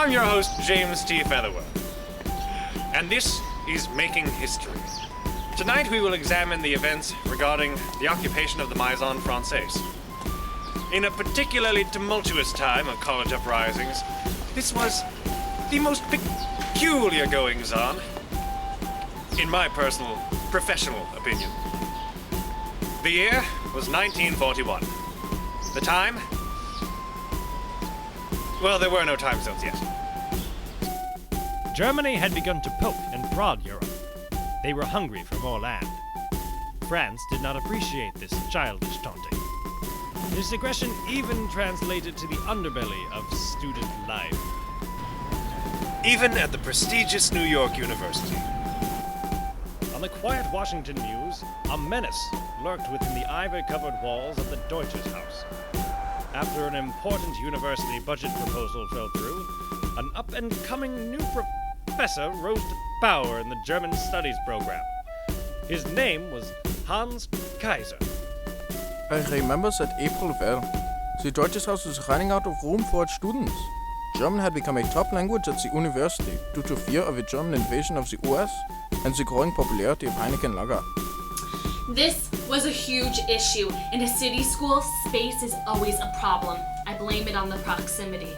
I'm your host, James T. Featherwell, and this is Making History. Tonight we will examine the events regarding the occupation of the Maison Francaise. In a particularly tumultuous time of college uprisings, this was the most peculiar goings-on, in my personal, professional opinion. The year was 1941. The time? Well, there were no time zones yet. Germany had begun to poke and prod Europe. They were hungry for more land. France did not appreciate this childish taunting. This aggression even translated to the underbelly of student life. Even at the prestigious New York University. On the quiet Washington Mews, a menace lurked within the ivy-covered walls of the Deutsches Haus. After an important university budget proposal fell through, an up-and-coming new professor rose to power in the German Studies program. His name was Hans Kaiser. I remember that April well. The Deutsches Haus was running out of room for its students. German had become a top language at the university due to fear of a German invasion of the US and the growing popularity of Heineken Lager. This was a huge issue. In a city school, space is always a problem. I blame it on the proximity.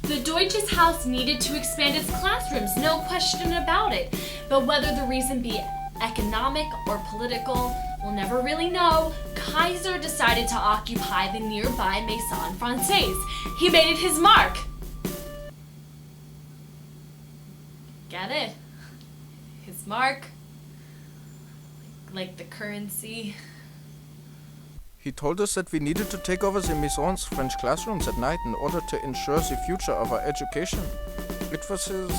The Deutsches Haus needed to expand its classrooms, no question about it. But whether the reason be economic or political, we'll never really know. Kaiser decided to occupy the nearby Maison Francaise. He made it his mark. Get it? His mark? Like the currency. He told us that we needed to take over the Maison's French classrooms at night in order to ensure the future of our education. It was his,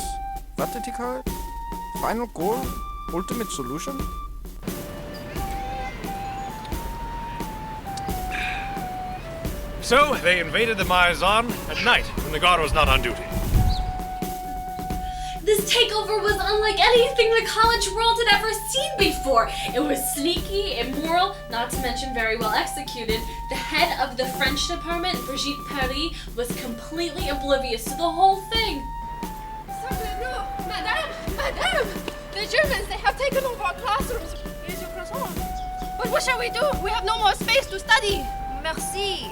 what did he call it? Final goal? Ultimate solution? So, they invaded the Maison at night when the guard was not on duty. This takeover was unlike anything the college world had ever seen before. It was sneaky, immoral, not to mention very well executed. The head of the French department, Brigitte Paris, was completely oblivious to the whole thing. Madame! The Germans, they have taken over our classrooms. Here's your croissant. But what shall we do? We have no more space to study. Merci.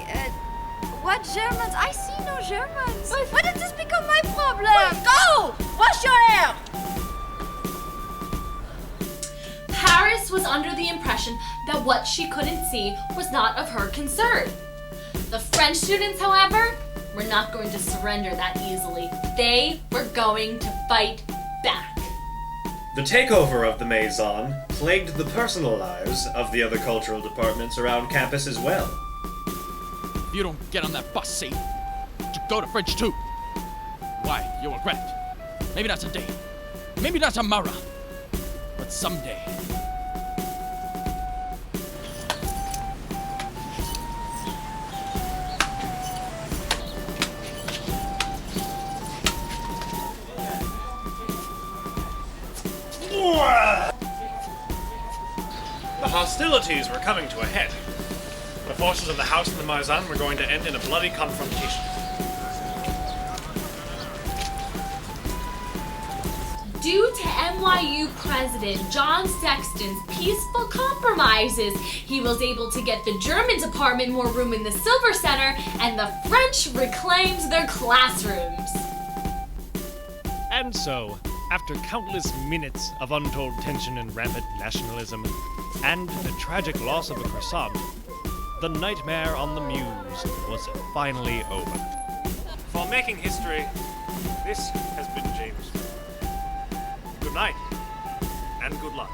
What Germans? I see no Germans. Why did this become my problem? Go! Wash your hair! Paris was under the impression that what she couldn't see was not of her concern. The French students, however, were not going to surrender that easily. They were going to fight back. The takeover of the Maison plagued the personal lives of the other cultural departments around campus as well. If you don't get on that bus, see, you go to French too. Why, you'll regret it. Maybe not today, maybe not tomorrow, but someday. The hostilities were coming to a head. The forces of the House and the Maison were going to end in a bloody confrontation. Due to NYU President John Sexton's peaceful compromises, he was able to get the German department more room in the Silver Center, and the French reclaimed their classrooms. And so, after countless minutes of untold tension and rampant nationalism, and the tragic loss of a croissant, the nightmare on the Mews was finally over. For Making History, this has been James. Good night, and good luck.